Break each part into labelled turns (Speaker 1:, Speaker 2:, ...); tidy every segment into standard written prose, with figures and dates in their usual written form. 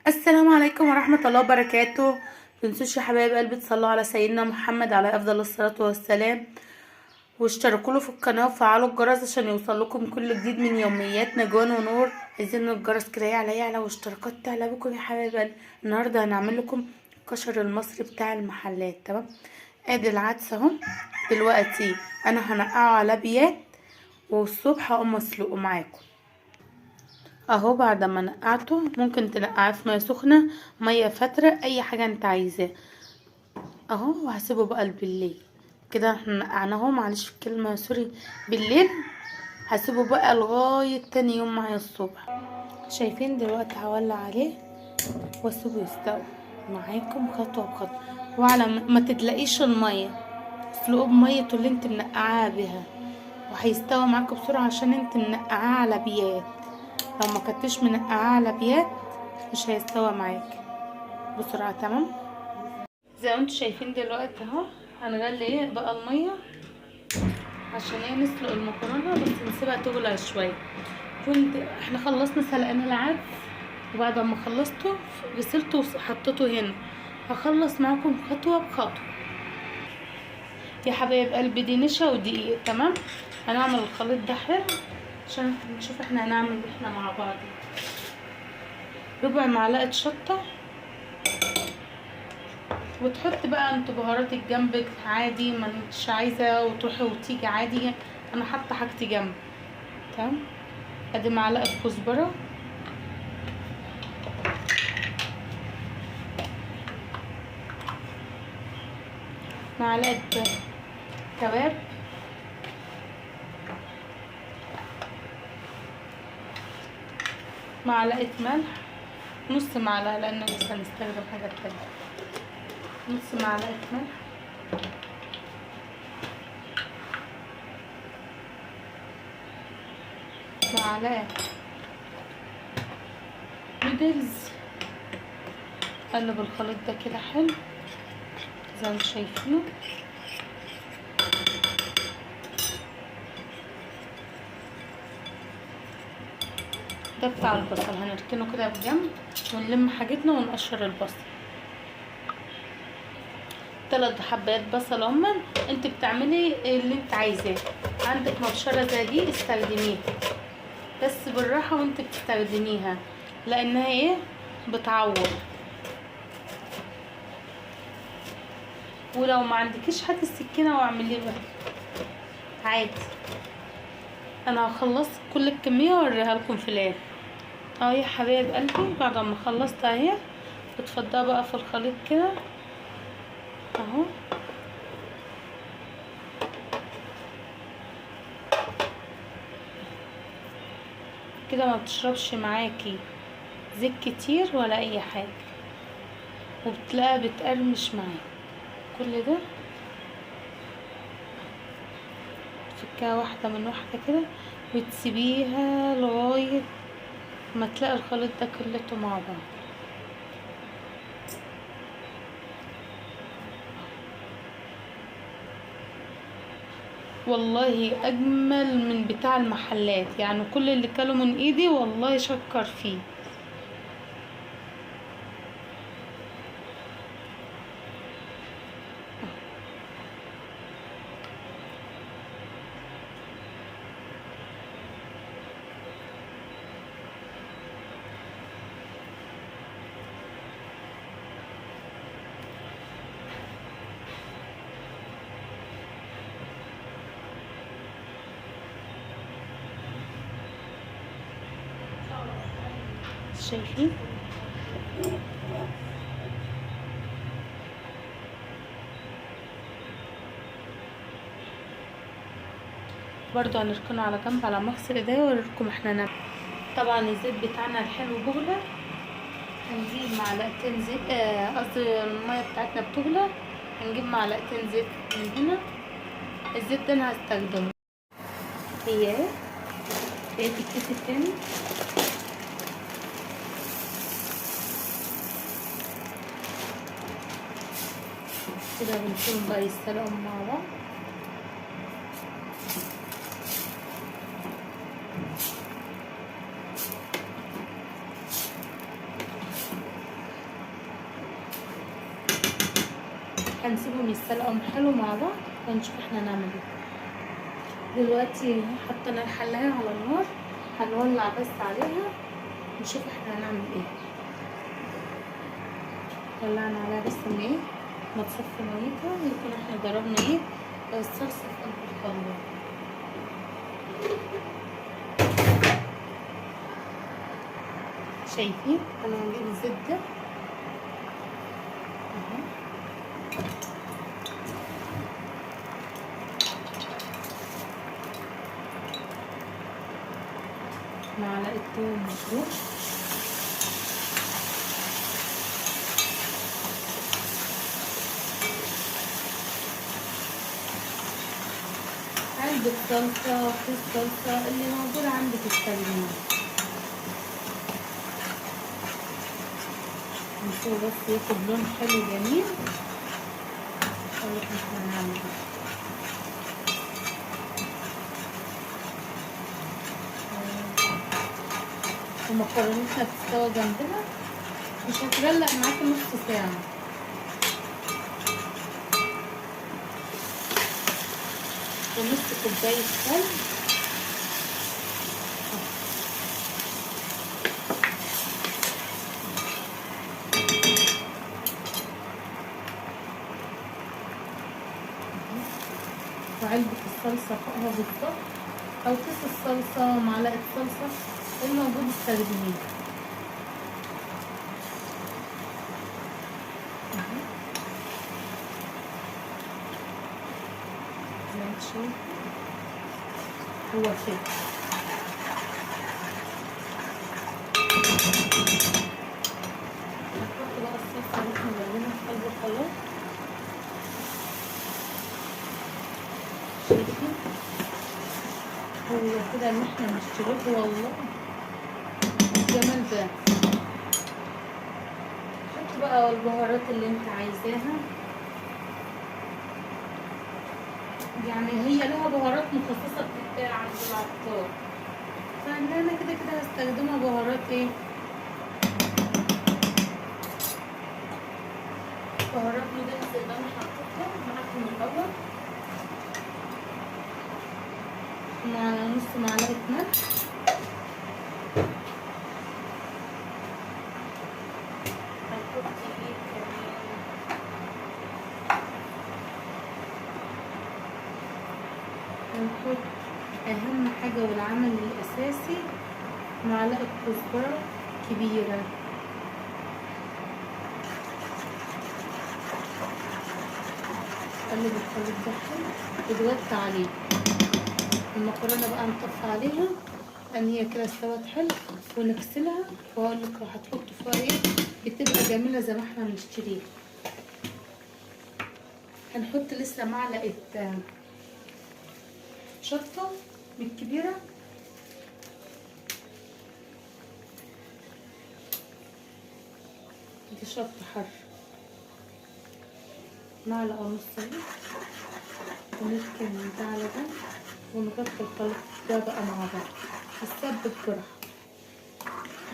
Speaker 1: السلام عليكم ورحمة الله وبركاته. متنسوش يا حبايب قلبي تصلوا على سيدنا محمد على أفضل الصلاة والسلام، واشتركوا له في القناة وفعلوا الجرس عشان يوصل لكم كل جديد من يوميات نجوان ونور. عايزين الجرس كده يعلى واشتراكات تعلى بكم يا حبايب قلبي. النهاردة هنعمل لكم الكشر المصري بتاع المحلات. تمام، ادي العدس اهو. دلوقتي انا هنقعه على بيات، والصبح هقوم اسلقه معاكم اهو. بعد ما نقعته ممكن تنقعيه في ميه سخنه، ميه فتره، اي حاجه انت عايزاه اهو. وهسيبه بقى بالليل كده. احنا نقعناه اهو، معلش في الكلمه سوري، بالليل. هسيبه بقى لغايه تاني يوم معايا الصبح. شايفين دلوقتي هولع عليه واسيبه يستوي معاكم خطوه بخطوه. وعلى ما تدلقيش الميه، اسلقوه بميته اللي انت منقعاه بها، وهيستوي معاكم بسرعه عشان انت منقعاه على بيات. لو ما كنتش منقعاه على بيات مش هيستوى معاكي بسرعه. تمام، زي ما انتوا شايفين دلوقتي اهو. هنغلي بقى الميه عشان نسلق المكرونه، بس نسيبها تغلى شويه. احنا خلصنا سلقنا العدس، وبعد ما خلصته غسلته وحطيته هنا. هخلص معاكم خطوه بخطوه يا حبايب قلبي. دي نشا ودقيق. تمام، هنعمل الخليط ده حلو عشان نشوف احنا هنعمل احنا مع بعض. ربع معلقه شطه، وتحط بقى انت بهاراتك جنبك عادي، ما انتش عايزه وتروحي وتيجي عادي. انا حاطه حاجتي جنب. تمام، ادي معلقه كزبره، معلقه كباب، معلقه ملح، نص معلقه لان لسه هنستخدم حاجه تانية. نص معلقه ملح، معلقه نودلز. قلب الخليط ده كده حلو زي ما شايفينه. ده بتاع البصل هنركنه كده بجنب، ونلم حاجتنا ونقشر البصل. 3 حبات بصل هما. انت بتعملي اللي انت عايزاه. عندك مبشره زي دي استخدميها، بس بالراحه وانت بتستخدميها لانها بتعور. ولو ما عندكيش هاتي السكينه واعملي بها عادي. انا هخلص كل الكميه واوريها لكم في الاخر اهو يا حبايب قلبي. بعد ما خلصت اهي، بتفضها بقى في الخليط كده اهو. كده ما بتشربش معاكي زيت كتير ولا اي حاجه، وبتلاقيها بتقرمش معاكي. كل ده تفكها واحده من واحده كده، وتسيبيها لغايه ما تلاقي الخليط ده كلته مع بعض. والله اجمل من بتاع المحلات، يعني كل اللي كلوا من ايدي والله شكر فيه. شايفين برضو هنركنه على جنب على مغسل ايديا واوريكم احنا نعمل. طبعا الزيت بتاعنا الحلو بغلى، هنجيب معلقتين زيت، قصدي الميه بتاعتنا بتغلى، هنجيب معلقتين زيت من هنا. الزيت ده انا هستخدمه هي هي في الكيس التاني. كده بنسيبهم بقى يستلقوا مع بعض. هنسيبهم يتسلقوا حلو مع بعض ونشوف احنا هنعمل ايه. دلوقتي حطينا الحلاية على النار، هنولع بس عليها نشوف احنا هنعمل ايه. ولعنا عليها بس ان ايه ما تصفي ميتها، يكون احنا ضربنا ايه الصلصة في قلب الخلاط. شايفين انا هنجيب الزبدة اهو، معلقة توم مفروم، علبة صلصة، كيس صلصة اللي موجود عندك استخدميه. نسيبه بس ياخد لون حلو جميل. اقولك احنا هنعمل ايه. ومكرونتنا بتستوى جنبنا، مش هتغلق معاكي نص ساعة. ونص كوباية خل، وعلبة الصلصة فوقها بالظبط، أو كيس الصلصة، معلقة صلصة الموجود استخدميه. زي ما انت شايف هو كده. هنحط بقى الصلصة اللي احنا جايبينها في قلب الخلاط. شايفين هو كده اللي احنا بنشتريه والله الجمال ده. حط بقى البهارات اللي انت عايزاها، يعني هي لها بهارات مخصصة بتتباع عند العطار، فانا كده كده هستخدمها بهارات ايه، بهارات نودلز اللي انا حطيتها معاكم من الاول، مع نص معلقة ملح، هنحط ايه كمان، هنحط اهم حاجة والعمل الاساسي معلقة كزبرة كبيرة. قلب الخليط ده حلو وتوطي عليه. المكرونة بقى نطفي عليها لان هي كده استوت حلو، ونغسلها واقول لك راح هتحط فيها ايه بتبقى جميلة زي ما احنا بنشتريها. هنحط لسه معلقة شطة من الكبيرة، دي شطة حر، معلقة ونص اهي، ونركن من ده على ده ونغطي الخليط ده بقى مع بعض. يتسبك براحته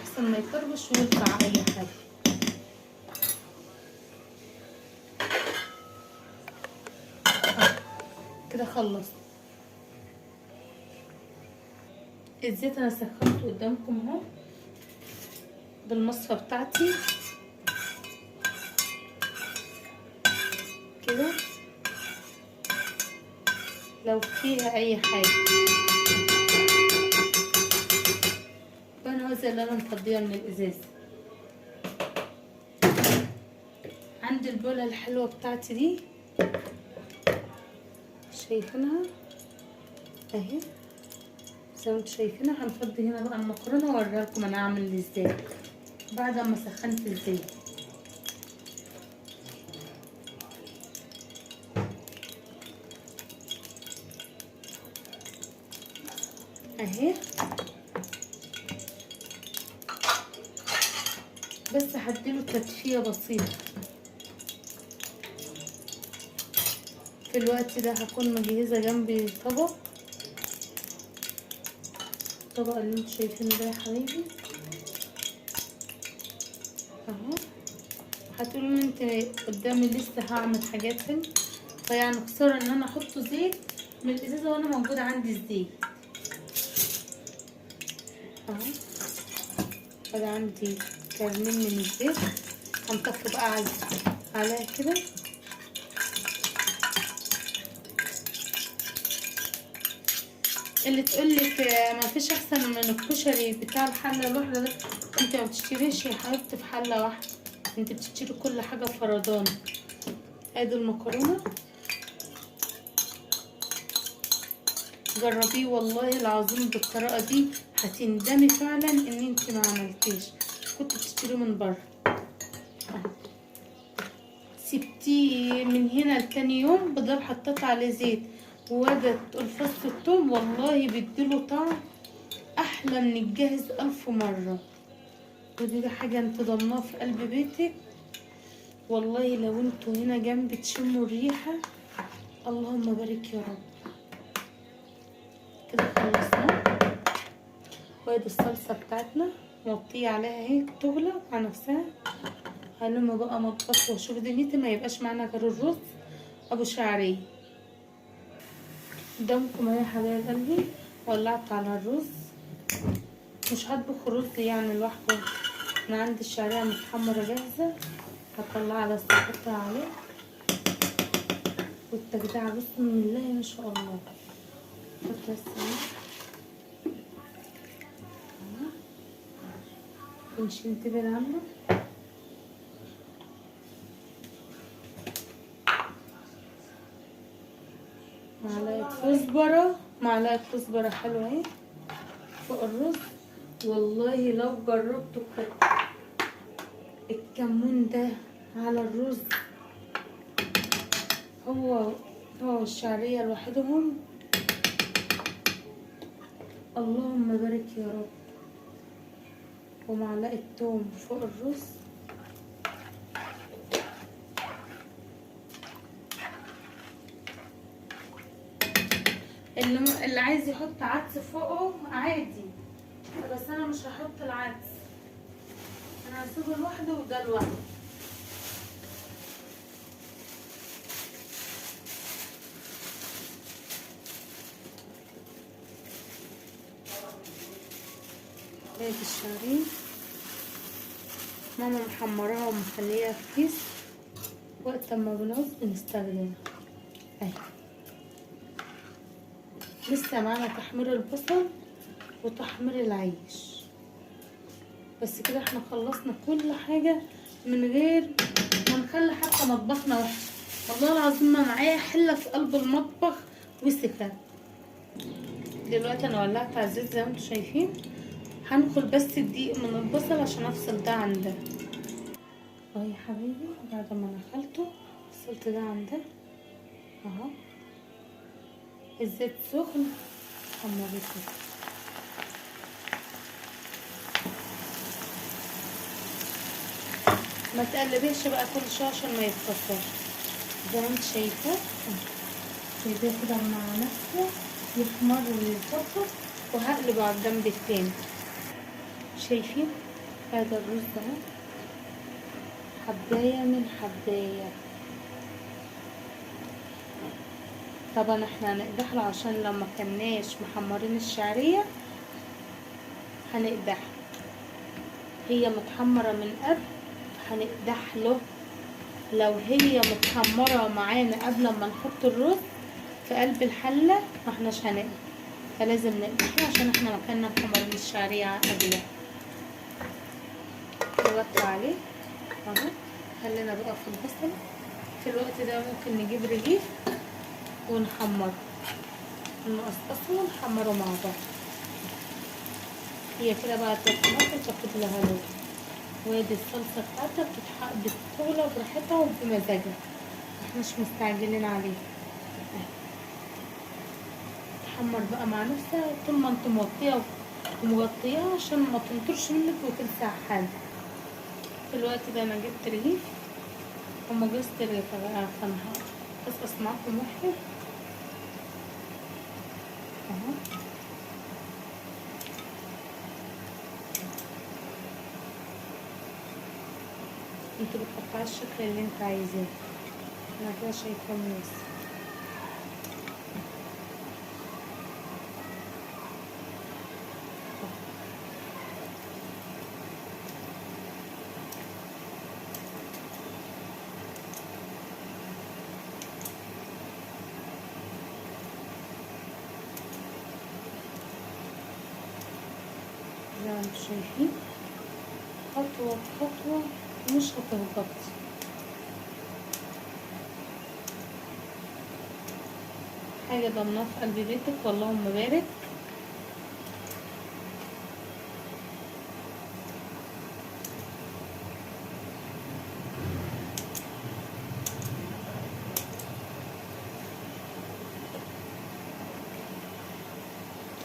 Speaker 1: احسن ما يطربش ويطلع اي حاجة. كده خلصت. الزيت انا سخنته قدامكم اهو بالمصفى بتاعتي كده، لو فيها اي حاجة وانا زي اللي انا مفضيه من الازاز. عندي البولة الحلوة بتاعتي دي شايفينها اهي، زي ما انتوا شايفينها. هنفضي هنا بقى المكرونة واوريها لكم انا هعمل ازاي بعد ما سخنت الزيت اهي. بس هديله تدفية بسيطة. في الوقت ده هكون مجهزة جنبي طبق اللي انتوا شايفينه ده يا حبايبي اهو. هتقولوا لي انت قدامي لسه هعمل حاجات تانية، فيعني خسارة ان انا احط زيت من الازازة وانا موجود عندي الزيت اهو. ادي عندي كرمين من الزيت، هنطفي بقى عليها كده. اللي تقولك ما فيش احسن من الكشري بتاع الحله الواحده ده، انت ما بتشتريش يا حبيبتي في حله واحده، انت بتشتري كل حاجه فردان. ادي المكرونه، جربيه والله العظيم بالطريقه دي هتندمي فعلا ان انت ما عملتيش، كنت بتشتريه من بره. سبتيه من هنا لتاني يوم، بدل حطيت عليه زيت وودت الفص الثوم، والله بيديله طعم احلى من الجاهز 1000 مره. ودي حاجه انت ضمناها في قلب بيتك، والله لو انتوا هنا جنبي تشموا الريحه، اللهم بارك يا رب. كده خلصنا. وادي الصلصه بتاعتنا موطيه عليها اهي بتغلى مع نفسها. هلم بقى مطبخ واشوف دنيتي، ما يبقاش معانا غير الرز ابو شعريه. قدامكم اهي يا حبايب قلبي، ولعت على الرز، مش هطبخ رز يعني لوحده، انا عندي الشعريه متحمره جاهزه، هطلعها على احطها عليه. والتجديع بسم الله ما شاء الله. حط السمنه ونشيل تبل عنه، معلقه كزبره حلوه اهي فوق الرز. والله لو جربتوا الكمون ده على الرز، هو الشعريه لوحدهم، اللهم بارك يا رب. ومعلقه توم فوق الرز، اللي عايز يحط عدس فوقه عادي، بس انا مش هحط العدس، انا هسيبه لوحده وده لوحده. ادي الشعريه ماما محمراها ومخليها في كيس، وقت ما بنعوز بنستخدمها اهي. لسه معانا تحمير البصل وتحمير العيش، بس كده احنا خلصنا كل حاجه من غير ما نخلي حتى مطبخنا وحش. والله العظيم ما معايا حله في قلب المطبخ وسخه. دلوقتي انا ولعت على الزيت زي ما انتم شايفين، هنخل بس الدقيق من البصل عشان افصل ده عن ده اهو يا حبيبي. بعد ما نخلته فصلت ده عن ده اهو. الزيت سخن، حمرته ما تقلبيش بقى كل شويه عشان ما يتكسرش، زي ما انت شايفاه سيباه كده مع نفسه يحمر ويتظبط، وهقلبه على الجنب التاني. شايفين هذا الرز اهو، حبايه من حبايه. طبعا احنا هنقدح له عشان لو ما كناش محمرين الشعريه هنقدح، هي متحمره من قبل هنقدح له. لو هي متحمره معانا قبل ما نحط الرز في قلب الحله ما احناش هنقدح، فلازم نقدح عشان احنا مكاننا محمرين الشعريه قبلها. نوطي عليه اهو. خلينا بقى في البصل. في الوقت ده ممكن نجيب رغيف ونحمره، نقصقصه ونحمره مع بعض. هي كده بقى الطماطم تاخد لها لون. وادي الصلصه بتاعتها بتغلى براحتها وبمزاجها، احناش مستعجلين عليها. تحمر بقى مع نفسها طول ما انت موطيه ومغطياها عشان ما تنطرش منك وتلسع حاجه. في الوقت ده انا جبت رغيف ومجزت رغيف بقى، فانا هقصقص معاكم واحد اهو. انت بتقطعي الشكل اللي انت عايزاه. انا كده شايفاه مناسب. زي ما انتوا شايفين خطوة بخطوة ومش هتهبطي. حاجة ضمنها في قلب بيتك واللهم بارك.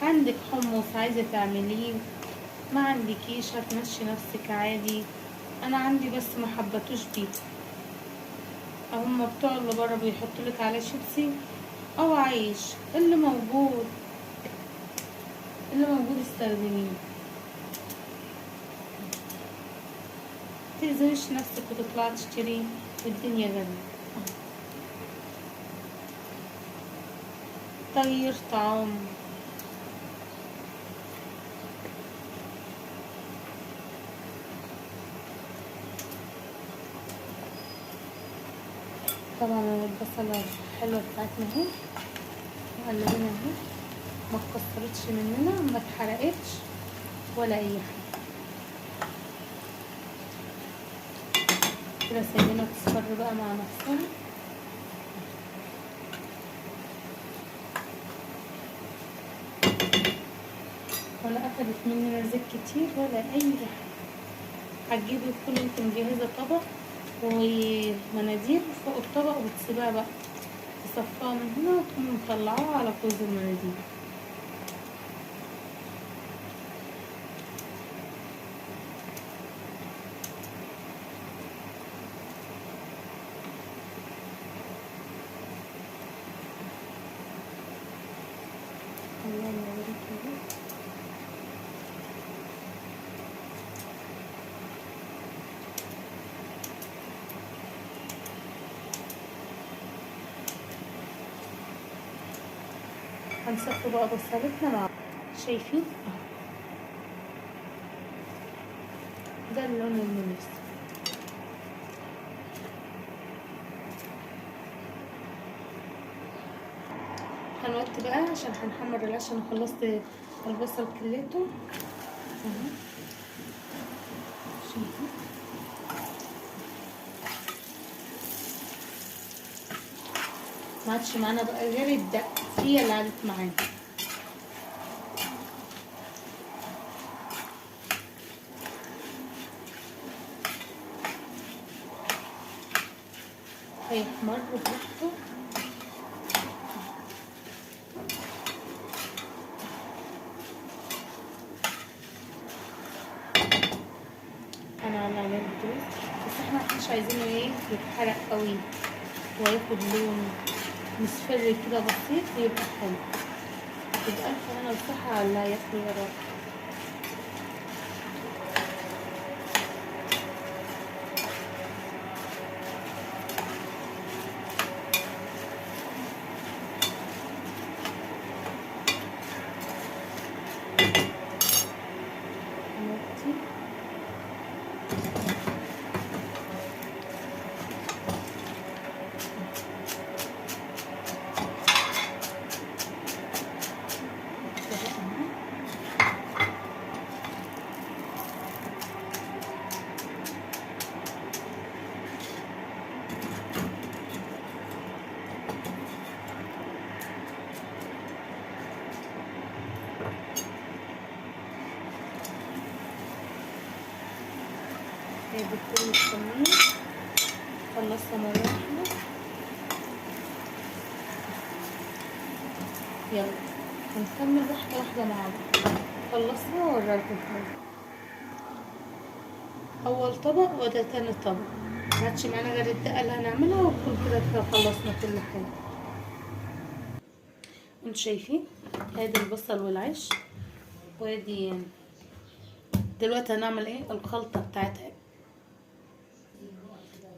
Speaker 1: عندك حمص عايزة تعمليه، ما عندكيش هتمشي نفسك عادي. انا عندي بس ما حبتوش بيه. هما بتوع اللي بره بيحطولك على شيبسي او عيش. اللي موجود استخدميه. متلزميش نفسك وتطلعي تشتري الدنيا غالية. تغيير طعام. طبعا البصلة الحلوة بتاعتنا اهي مقلبينها اهي، ما اتكسرتش مننا، ما اتحرقتش ولا اي حاجة. كده سايبينها تصفر بقى مع نفسها. ولا اخدت مننا زيت كتير ولا اي حاجة. هتجيبي تكوني انت مجهزة طبق ومناديل فوق الطبق وتسيبها بقى تصفاها من هنا وتقومي مطلعاها على كوز المناديل. الله يبارك فيك. هنصفي بقى بصلتنا مع شايفين اهو، ده اللون المناسب. هنوطي بقى عشان هنحمر العيش. انا خلصت البصل كليته اهو، شايفين ما عادش معانا بقى غير الدقة، هي اللي قعدت معانا. هيحمر براحته. هنعلي عليه الدوس، بس احنا مش عايزينه ايه يتحرق قوي وياخد لون مصفر كده بسيط يبقى حلو. يبقى الف هنا وصحة على اللي هياكل وراك. نوطي هي بتكون الصينية خلصنا مرة واحدة. يلا هنكمل واحدة واحدة مع بعض. خلصنا ووريكم حاجة. أول طبق وده تاني طبق. معادش معانا غير الدقة اللي هنعملها ونكون كده خلصنا كل حاجة. انتوا شايفين ادي البصل والعيش، وادي دلوقتي هنعمل ايه الخلطة بتاعتها.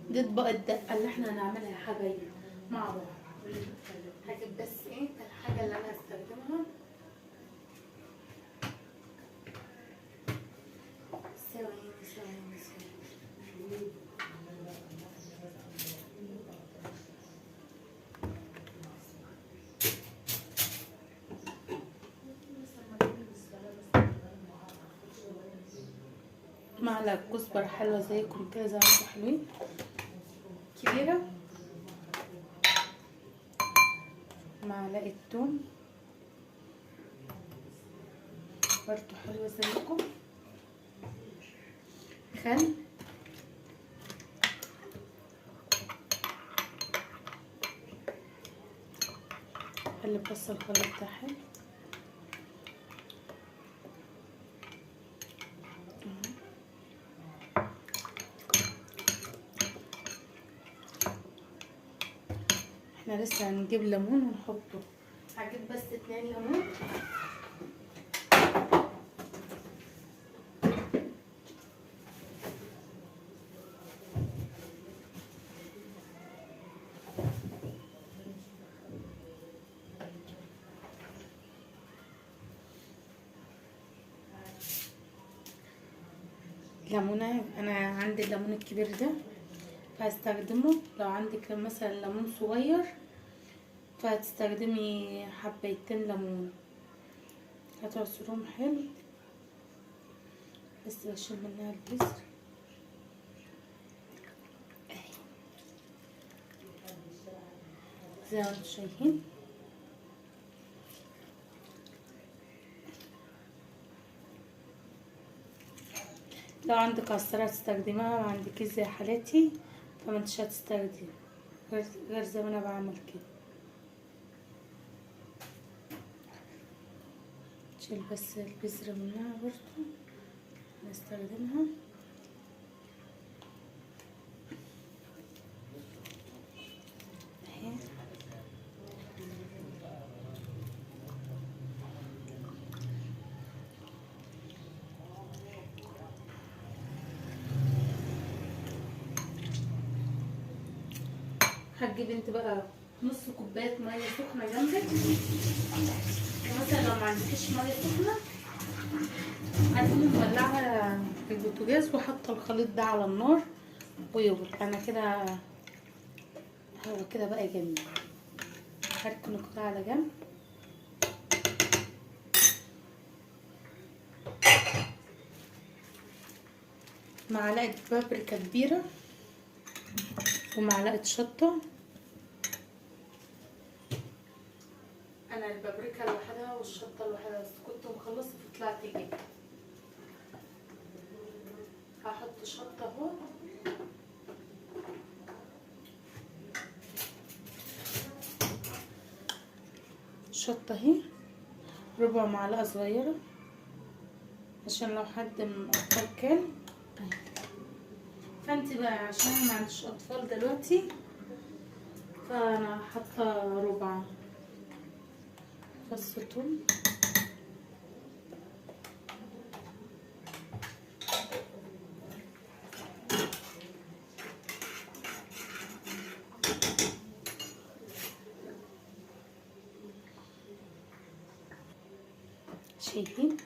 Speaker 1: دي اطباق الدقة اللي احنا هنعملها يا حبايبي مع بعض. هجيب بس ايه الحاجة اللي انا هستخدمها. ثواني. معلقة كزبرة حلوة زيكم كده، زي ما انتم حلوين كبيرة. معلقة توم برضو حلوة زيكم. خل. قلب بس الخليط بتاعها. احنا لسه هنجيب ليمون ونحطه. هجيب بس 2 ليمون. ليمونة، انا عندي الليمون الكبير ده فهستخدمه. لو عندك مثلا ليمون صغير فهتستخدمي حبيتين ليمون. هتعصرهم حلو بس بشيل منها البذر اهي زي ما انتم شايفين. لو عندك عصارة هتستخدمها، ما عندكيش زي حالتي فما انتش هتستخدمي غير زي ما انا بعمل كده. نشيل بس البذرة منها برضو نستخدمها اهي. هتجيب انت بقى نص كوباية مية سخنة جنبك. مثلا لو ما عندكيش مية سخنة هتقومي مولعة في البوتاجاز وحاطة الخليط ده على النار ويغلي. انا كده هو كده بقى جميل. هركنه كده على جنب. معلقة بابريكا كبيرة ومعلقة شطة. انا البابريكا لوحدها والشطة لوحدها، بس كنت مخلصة فطلعت جبت. هحط شطة اهو. شطة اهي 1/4 معلقة صغيرة عشان لو حد من الاطفال كل. فانت بقى عشان ما عنديش اطفال دلوقتي فانا حاطه 1/4 فص ثوم. شايفين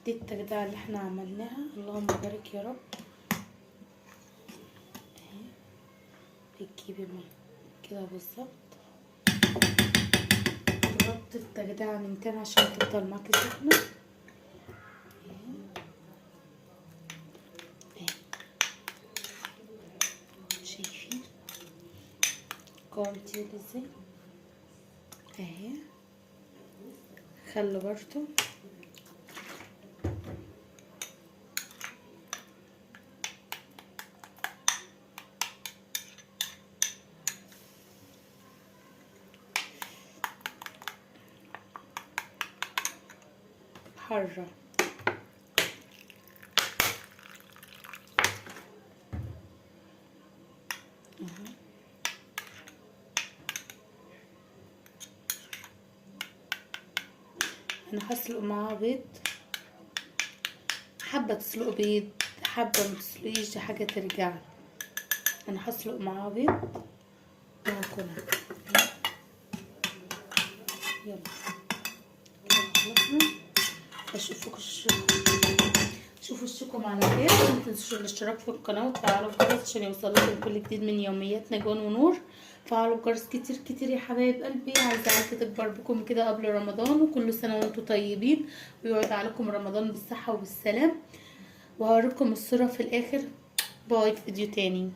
Speaker 1: دي التجديعة اللي احنا عملناها، اللهم بارك يا رب. اهي بتجيبي كده بالظبط، تغطي التجديعة من تاني عشان تفضل معاكي سخنة. شايفين قوامتي ازاي اهي. خل برضو حرة. انا هسلق معاه بيض. حابه تسلقوا بيض، حابه ما تسلقيش، دي حاجه ترجع. انا هسلق معاه بيض وهاكلها. يلا خلصنا. اشوفكم على خير. ما تنسوش الاشتراك في القناه وتفعلوا الجرس عشان يوصلكم كل جديد من يوميات نجوان ونور. فعلوا الجرس كتير كتير يا حبايب قلبي. عايزه عيلتي تكبر بكم كده قبل رمضان، وكل سنه وانتم طيبين، ويعود عليكم رمضان بالصحه وبالسلام. وهوريكم الصوره في الاخر. باي في فيديو تاني.